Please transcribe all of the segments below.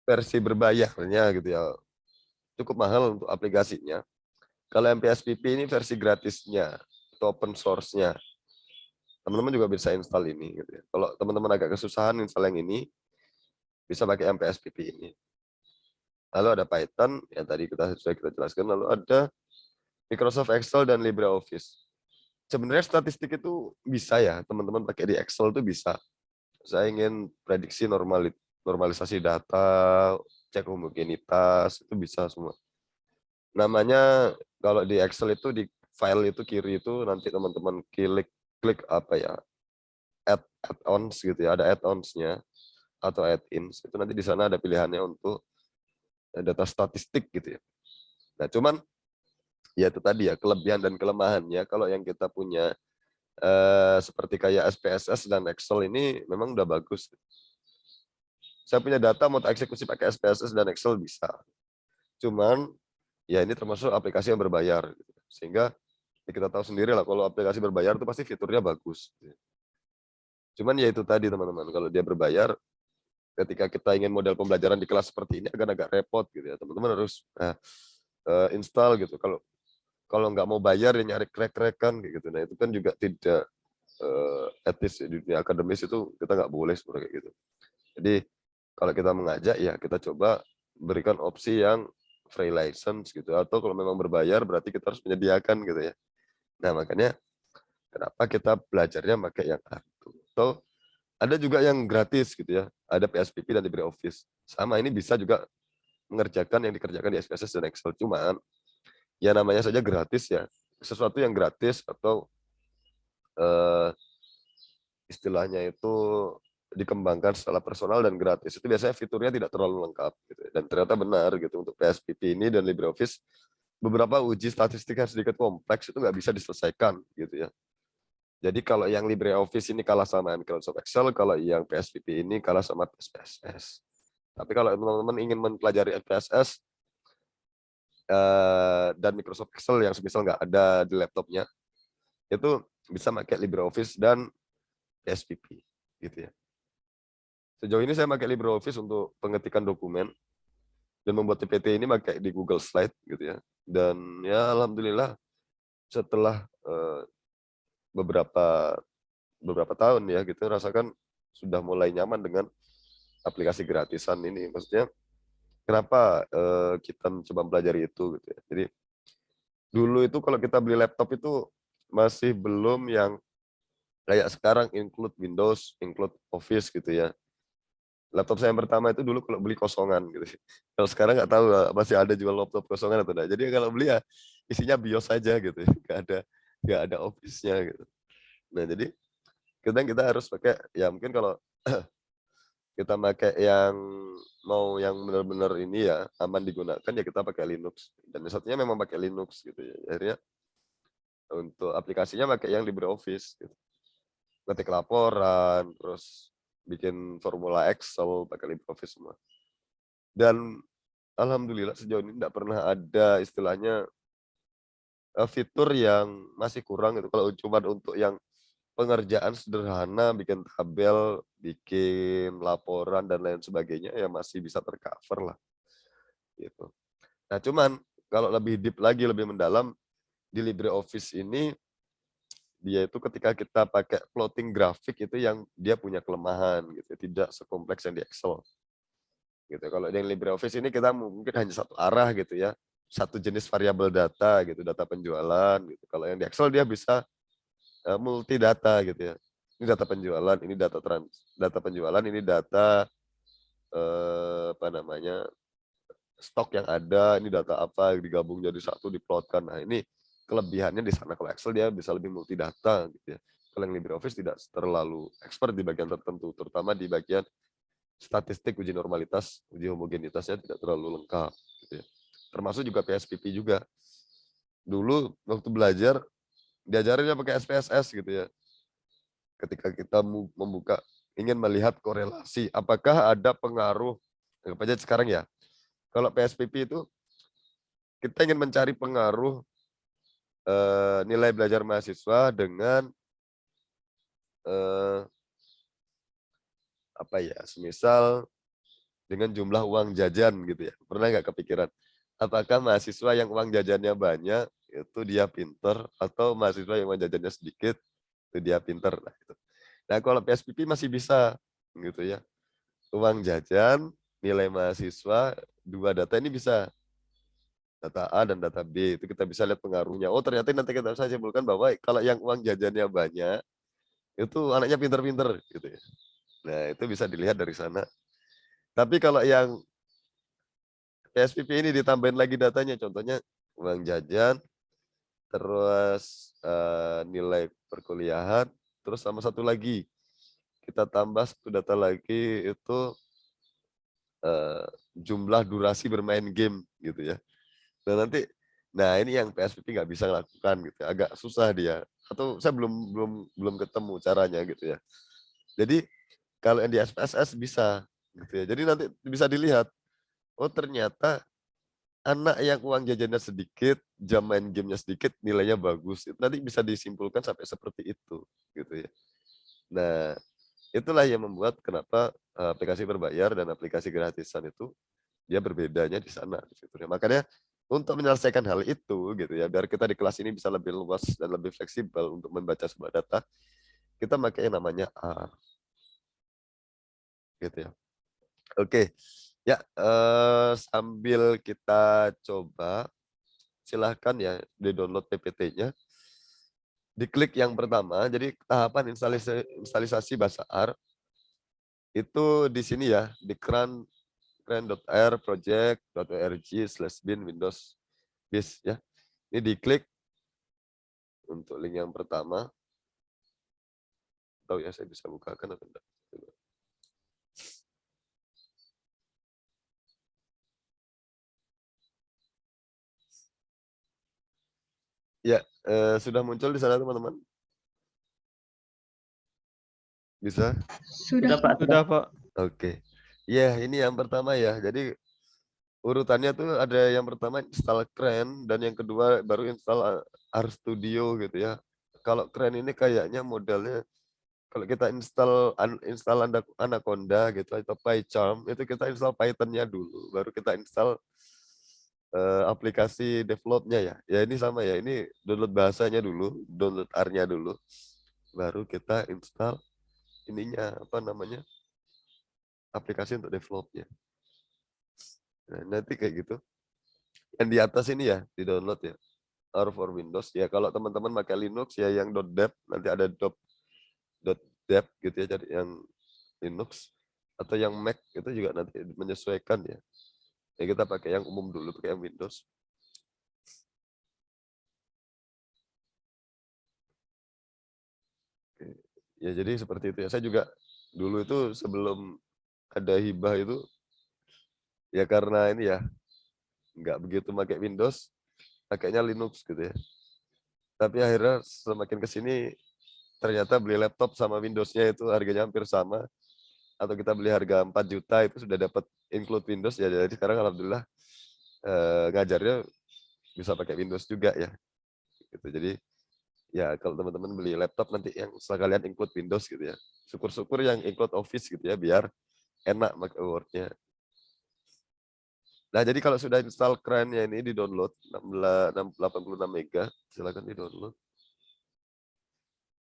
versi berbayarnya gitu ya, cukup mahal untuk aplikasinya. Kalau yang PSPP ini versi gratisnya, atau open source-nya. Teman-teman juga bisa install ini gitu ya. Kalau teman-teman agak kesusahan install yang ini, bisa pakai yang PSPP ini. Lalu ada Python, yang tadi sudah kita jelaskan. Lalu ada Microsoft Excel dan LibreOffice. Sebenarnya statistik itu bisa ya, teman-teman pakai di Excel itu bisa. Saya ingin prediksi normalisasi data, cek homogenitas, itu bisa semua. Namanya kalau di Excel itu di file itu kiri itu nanti teman-teman klik apa ya, add-ons gitu ya, ada add-ons-nya atau add-ins. Itu nanti di sana ada pilihannya untuk data statistik gitu ya. Nah, cuman ya itu tadi ya kelebihan dan kelemahannya kalau yang kita punya seperti kayak SPSS dan Excel ini memang udah bagus. Saya punya data mau eksekusi pakai SPSS dan Excel bisa. Cuman ya ini termasuk aplikasi yang berbayar. Gitu. Sehingga ya kita tahu sendiri lah kalau aplikasi berbayar itu pasti fiturnya bagus. Cuman ya itu tadi teman-teman, kalau dia berbayar, ketika kita ingin model pembelajaran di kelas seperti ini agak repot gitu ya. Teman-teman harus install gitu. Kalau kalau nggak mau bayar ya nyari crack-crackan gitu. Nah itu kan juga tidak etis ya, di dunia akademis itu kita nggak boleh sebenarnya kayak gitu. Jadi kalau kita mengajak ya kita coba berikan opsi yang free license gitu, atau kalau memang berbayar berarti kita harus menyediakan gitu ya. Nah makanya kenapa kita belajarnya pakai yang itu. Atau ada juga yang gratis gitu ya, ada PSPP dan LibreOffice. Sama ini bisa juga mengerjakan yang dikerjakan di SPSS dan Excel, cuman ya namanya saja gratis ya. Sesuatu yang gratis atau eh, istilahnya itu dikembangkan secara personal dan gratis itu biasanya fiturnya tidak terlalu lengkap gitu. Dan ternyata benar gitu untuk PSPP ini dan LibreOffice beberapa uji statistik yang sedikit kompleks itu nggak bisa diselesaikan gitu ya. Jadi kalau yang LibreOffice ini kalah sama Microsoft Excel, kalau yang PSPP ini kalah sama SPSS. Tapi kalau teman-teman ingin mempelajari SPSS dan Microsoft Excel yang semisal nggak ada di laptopnya, itu bisa pakai LibreOffice dan PSPP gitu ya. Sejauh ini saya pakai LibreOffice untuk pengetikan dokumen dan membuat PPT ini pakai di Google Slide gitu ya. Dan ya alhamdulillah setelah beberapa tahun ya gitu rasakan sudah mulai nyaman dengan aplikasi gratisan ini. Maksudnya kenapa kita mencoba belajar itu gitu ya. Jadi dulu itu kalau kita beli laptop itu masih belum yang kayak sekarang include Windows, include Office gitu ya. Laptop saya yang pertama itu dulu kalau beli kosongan gitu. Kalau sekarang nggak tahu masih ada jual laptop kosongan atau enggak. Jadi kalau beli ya isinya BIOS saja gitu. Nggak ada Office-nya gitu. Nah, jadi kadang kita harus pakai ya mungkin kalau kita pakai yang mau yang benar-benar ini ya aman digunakan ya kita pakai Linux. Dan satunya memang pakai Linux gitu ya. Akhirnya untuk aplikasinya pakai yang LibreOffice gitu. Ketik laporan, terus bikin formula Excel pakai LibreOffice semua. Dan alhamdulillah sejauh ini tidak pernah ada istilahnya fitur yang masih kurang gitu. Kalau cuma untuk yang pengerjaan sederhana, bikin tabel, bikin laporan dan lain sebagainya ya masih bisa tercover lah gitu. Nah, cuman kalau lebih deep lagi, lebih mendalam di LibreOffice ini dia itu ketika kita pakai plotting grafik itu yang dia punya kelemahan gitu, tidak sekompleks yang di Excel. Gitu. Kalau yang LibreOffice ini kita mungkin hanya satu arah gitu ya, satu jenis variabel data gitu, data penjualan gitu. Kalau yang di Excel dia bisa multi data gitu ya. Ini data penjualan, ini data penjualan, ini data apa namanya stok yang ada, ini data apa digabung jadi satu diplotkan. Nah ini kelebihannya di sana. Kalau Excel dia bisa lebih multi data gitu ya. Kalau yang LibreOffice tidak terlalu expert di bagian tertentu, terutama di bagian statistik, uji normalitas, uji homogenitasnya tidak terlalu lengkap. Gitu ya. Termasuk juga PSPP juga. Dulu waktu belajar diajarinnya pakai SPSS gitu ya. Ketika kita membuka ingin melihat korelasi, apakah ada pengaruh, anggap aja sekarang ya, kalau PSPP itu kita ingin mencari pengaruh nilai belajar mahasiswa dengan apa ya, semisal dengan jumlah uang jajan gitu ya. Pernah nggak kepikiran? Apakah mahasiswa yang uang jajannya banyak itu dia pinter atau mahasiswa yang uang jajannya sedikit itu dia pinter? Nah, itu. Nah, kalau PSBB masih bisa gitu ya. Uang jajan, nilai mahasiswa, dua data ini bisa. Data A dan data B itu kita bisa lihat pengaruhnya. Oh, ternyata nanti kita bisa simpulkan bahwa kalau yang uang jajannya banyak itu anaknya pinter-pinter gitu ya. Nah, itu bisa dilihat dari sana. Tapi kalau yang PSBB ini ditambahin lagi datanya, contohnya uang jajan, terus nilai perkuliahan, terus sama satu lagi kita tambah satu data lagi itu eh, jumlah durasi bermain game gitu ya. Nah nanti, nah ini yang PSBB nggak bisa lakukan gitu, ya. Agak susah dia. Atau saya belum ketemu caranya gitu ya. Jadi kalau yang di SPSS bisa gitu ya. Jadi nanti bisa dilihat, oh ternyata anak yang uang jajannya sedikit, jam main gamenya sedikit, nilainya bagus. Itu nanti bisa disimpulkan sampai seperti itu gitu ya. Nah, itulah yang membuat kenapa aplikasi berbayar dan aplikasi gratisan itu dia berbedanya di sana di fiturnya. Makanya untuk menyelesaikan hal itu gitu ya, biar kita di kelas ini bisa lebih luas dan lebih fleksibel untuk membaca sebuah data, kita pakai yang namanya R gitu ya. Oke. Ya, sambil kita coba silahkan ya di-download PPT-nya. Diklik yang pertama, jadi tahapan instalisasi bahasa R itu di sini ya, di kran.r project.org/bin Windows bis ya. Ini diklik untuk link yang pertama. Tahu ya saya bisa bukakan atau enggak. Ya, sudah muncul di sana teman-teman? Bisa? Sudah, Pak. Sudah, Pak. Oke. Ya, ini yang pertama ya. Jadi urutannya tuh ada yang pertama install Kren dan yang kedua baru install RStudio gitu ya. Kalau Kren ini kayaknya modelnya kalau kita install Anaconda gitu atau PyCharm itu kita install Python-nya dulu, baru kita install aplikasi develop-nya ya. Ya ini sama ya, ini download bahasanya dulu, download R-nya dulu, baru kita install ininya apa namanya aplikasi untuk develop-nya. Nah, nanti kayak gitu. Yang di atas ini ya di download ya. R for Windows ya. Kalau teman-teman pakai Linux ya yang .deb nanti ada .deb gitu ya jadi yang Linux atau yang Mac itu juga nanti menyesuaikan ya. Ya kita pakai yang umum dulu pakai yang Windows. Oke. Ya jadi seperti itu ya. Saya juga dulu itu sebelum ada hibah itu ya karena ini ya nggak begitu pakai Windows, pakainya Linux gitu ya. Tapi akhirnya semakin ke sini ternyata beli laptop sama Windows-nya itu harganya hampir sama atau kita beli harga 4 juta itu sudah dapat include Windows ya. Jadi sekarang alhamdulillah ngajarnya bisa pakai Windows juga ya. Gitu. Jadi ya kalau teman-teman beli laptop nanti yang sekalian include Windows gitu ya. Syukur-syukur yang include Office gitu ya biar enak pakai Word-nya. Nah, jadi kalau sudah install Kren-nya ini di-download 86 mega, silakan di-download.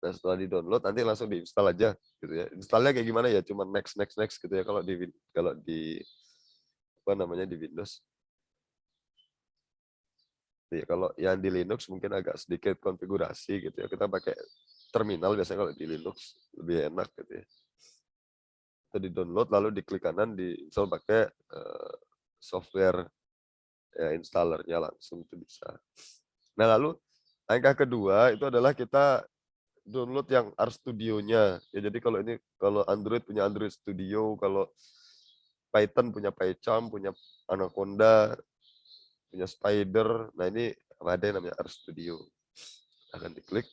Nah, setelah di-download nanti langsung diinstal aja gitu ya. Installnya kayak gimana ya? Cuma next next next gitu ya kalau di apa namanya di Windows. Ya, kalau yang di Linux mungkin agak sedikit konfigurasi gitu ya. Kita pakai terminal biasanya kalau di Linux lebih enak gitu ya. Itu di-download lalu diklik kanan di-install pakai software ya, installernya langsung itu bisa. Nah, lalu langkah kedua itu adalah kita download yang RStudio-nya. Ya, jadi kalau Android punya Android Studio, kalau Python punya PyCharm, punya Anaconda, punya Spider. Nah, ini ada yang namanya RStudio. Akan diklik.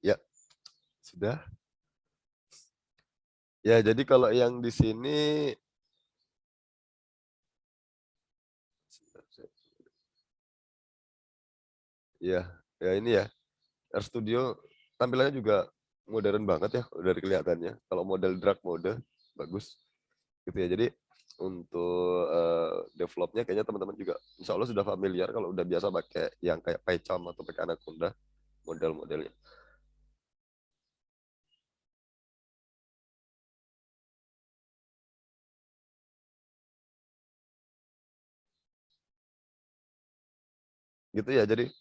Ya, sudah. Ya, jadi kalau yang di sini ya, ya ini ya. RStudio tampilannya juga modern banget ya dari kelihatannya. Kalau model drag mode bagus gitu ya. Jadi untuk developnya kayaknya teman-teman juga insya Allah sudah familiar kalau udah biasa pakai yang kayak PyCharm atau pakai Anaconda model-modelnya. Gitu ya. Jadi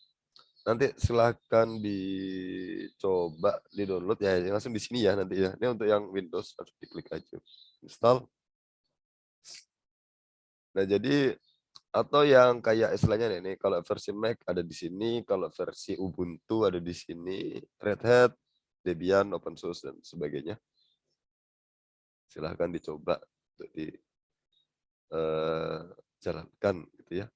nanti silahkan dicoba di download ya, langsung di sini ya nanti ya. Ini untuk yang Windows harus diklik aja install. Nah jadi atau yang kayak istilahnya nih, kalau versi Mac ada di sini, kalau versi Ubuntu ada di sini, Red Hat, Debian, open source dan sebagainya. Silahkan dicoba untuk dijalankan gitu ya.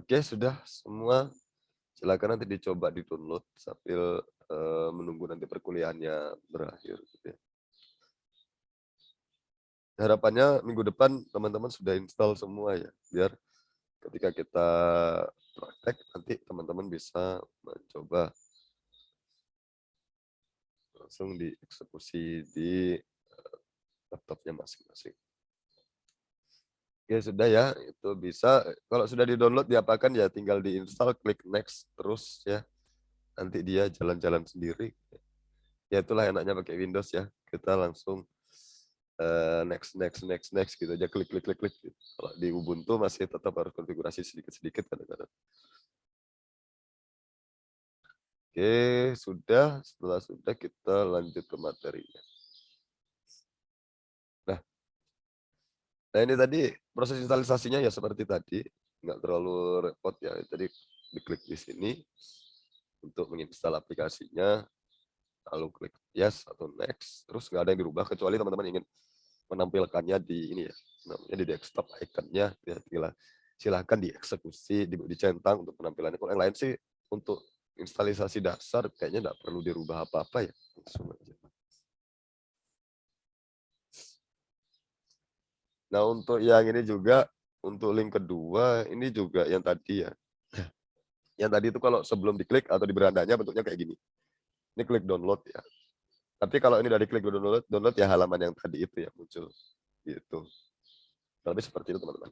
Oke, sudah semua. Silakan nanti dicoba di download sambil menunggu nanti perkuliahannya berakhir. Gitu ya. Harapannya minggu depan teman-teman sudah install semua ya, biar ketika kita praktek nanti teman-teman bisa mencoba langsung dieksekusi di laptopnya masing-masing. Ya sudah ya, itu bisa. Kalau sudah di-download diapakan ya tinggal diinstal, klik next terus ya. Nanti dia jalan-jalan sendiri. Ya itulah enaknya pakai Windows ya. Kita langsung next next next next gitu aja, klik klik klik klik. Gitu. Kalau di Ubuntu masih tetap harus konfigurasi sedikit-sedikit kadang-kadang. Oke, sudah. Setelah sudah kita lanjut ke materinya. Nah, nah ini tadi proses instalisasinya ya seperti tadi, nggak terlalu repot ya. Tadi diklik di sini untuk menginstal aplikasinya, lalu klik yes atau next, terus nggak ada yang dirubah kecuali teman-teman ingin menampilkannya di ini ya, namanya di desktop iconnya, ya, silahkan dieksekusi, dicentang untuk penampilannya. Kalau yang lain sih untuk instalisasi dasar kayaknya nggak perlu dirubah apa-apa ya, langsung aja. Nah untuk yang ini juga, untuk link kedua ini juga yang tadi ya, yang tadi itu kalau sebelum diklik atau di berandanya bentuknya kayak gini. Ini klik download ya. Tapi kalau ini dari klik download, download ya halaman yang tadi itu yang muncul gitu. Lebih seperti itu teman-teman.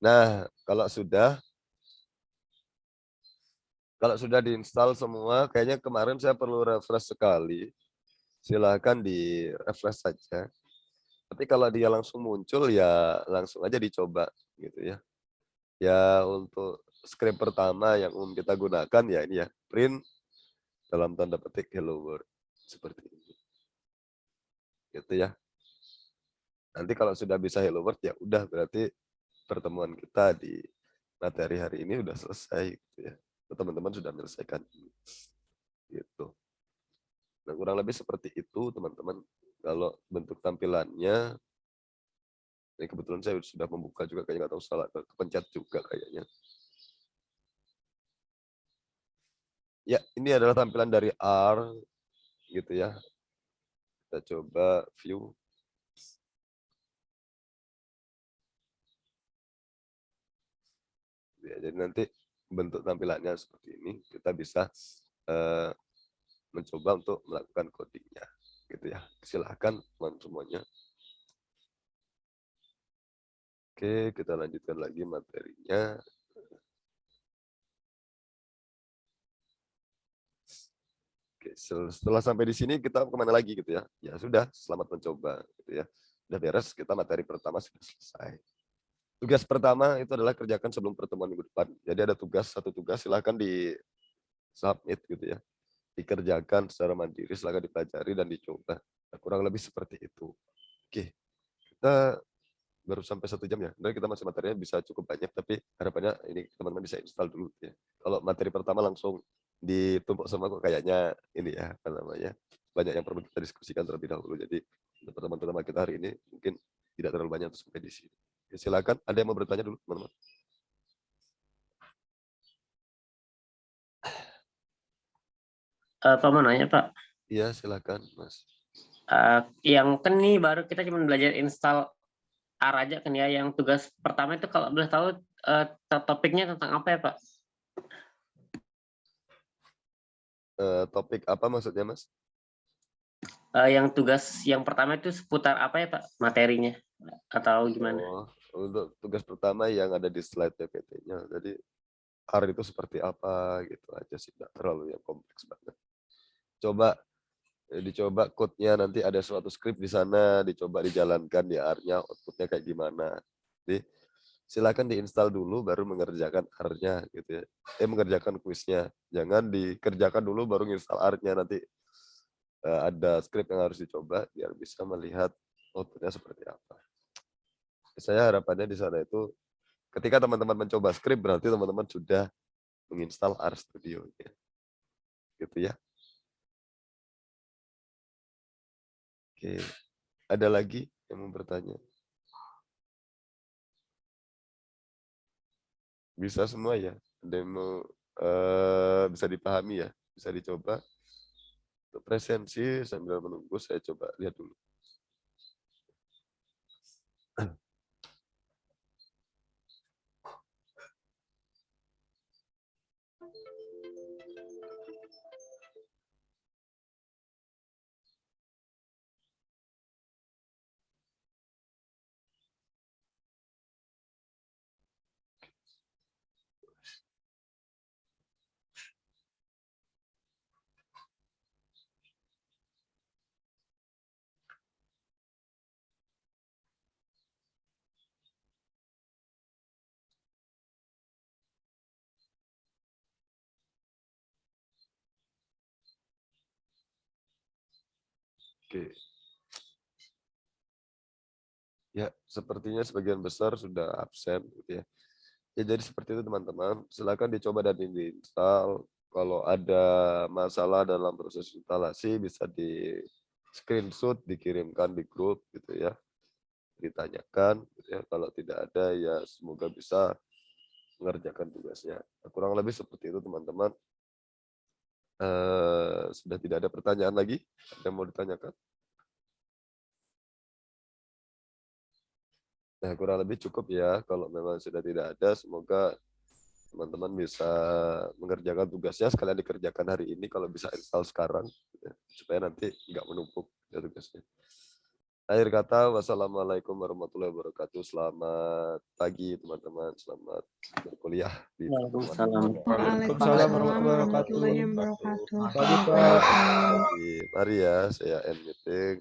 Nah, kalau sudah diinstal semua, kayaknya kemarin saya perlu refresh sekali. Silahkan di refresh saja. Tapi kalau dia langsung muncul ya langsung aja dicoba gitu ya. Ya untuk script pertama yang umum kita gunakan ya ini ya, print dalam tanda petik hello world seperti ini. Gitu ya. Nanti kalau sudah bisa hello world ya udah berarti pertemuan kita di materi hari ini udah selesai gitu ya. Teman-teman sudah menyelesaikan gitu. Nah, kurang lebih seperti itu teman-teman. Kalau bentuk tampilannya, ini kebetulan saya sudah membuka juga kayaknya nggak tahu salah, kepencet juga kayaknya. Ya, ini adalah tampilan dari R gitu ya. Kita coba view. Ya, jadi nanti bentuk tampilannya seperti ini. Kita bisa eh, mencoba untuk melakukan codingnya gitu ya. Silahkan teman semuanya. Oke, kita lanjutkan lagi materinya. Oke, setelah sampai di sini kita kemana lagi gitu ya? Ya sudah, selamat mencoba gitu ya. Udah beres, kita materi pertama sudah selesai. Tugas pertama itu adalah kerjakan sebelum pertemuan minggu depan. Jadi ada satu tugas, silahkan di submit gitu ya. Dikerjakan secara mandiri, silahkan dipelajari dan dicoba. Nah, kurang lebih seperti itu. Oke, kita baru sampai 1 jam ya. Sebenarnya kita masih materinya bisa cukup banyak, tapi harapannya ini teman-teman bisa install dulu ya. Kalau materi pertama langsung ditumpuk semua kok kayaknya ini ya, apa namanya, banyak yang perlu kita diskusikan terlebih dahulu. Jadi untuk pertemuan pertama kita hari ini mungkin tidak terlalu banyak untuk sampai di sini. Ya, silakan, ada yang mau bertanya dulu teman-teman? Pak mau nanya Pak. Iya silakan Mas. Yang kan nih baru kita cuma belajar install R aja kan ya. Yang tugas pertama itu kalau boleh tahu topiknya tentang apa ya Pak? Topik apa maksudnya Mas? Yang tugas yang pertama itu seputar apa ya Pak materinya atau gimana? Oh, untuk tugas pertama yang ada di slide PPT-nya. Jadi R itu seperti apa gitu aja sih, nggak terlalu yang kompleks banget. Coba dicoba code-nya, nanti ada suatu script di sana, dicoba dijalankan di R-nya, output-nya kayak gimana. Jadi silakan diinstal dulu baru mengerjakan R-nya gitu ya. Mengerjakan kuisnya. Jangan dikerjakan dulu baru nginstal R-nya, nanti ada script yang harus dicoba biar bisa melihat output-nya seperti apa. Saya harapannya di sana itu ketika teman-teman mencoba script berarti teman-teman sudah menginstal R Studio gitu ya. Oke, ada lagi yang mau bertanya? Bisa semua ya, ada yang mau bisa dipahami ya, bisa dicoba. Untuk presensi sambil menunggu saya coba lihat dulu. Oke. Ya, sepertinya sebagian besar sudah absen gitu ya. Ya jadi seperti itu teman-teman. Silakan dicoba dan diinstal. Kalau ada masalah dalam proses instalasi bisa di screenshot, dikirimkan di grup gitu ya. Ditanyakan gitu ya. Kalau tidak ada ya semoga bisa mengerjakan tugasnya. Kurang lebih seperti itu teman-teman. Sudah tidak ada pertanyaan lagi? Ada yang mau ditanyakan? Nah, kurang lebih cukup ya. Kalau memang sudah tidak ada, semoga teman-teman bisa mengerjakan tugasnya sekalian dikerjakan hari ini. Kalau bisa install sekarang, ya, supaya nanti nggak menumpuk ya, tugasnya. Akhir kata, wassalamualaikum warahmatullahi wabarakatuh. Selamat pagi teman-teman. Selamat berkuliah di pertemuan. Waalaikumsalam. Waalaikumsalam warahmatullahi wabarakatuh. Pagi, Pak. Mari ya, saya end meeting.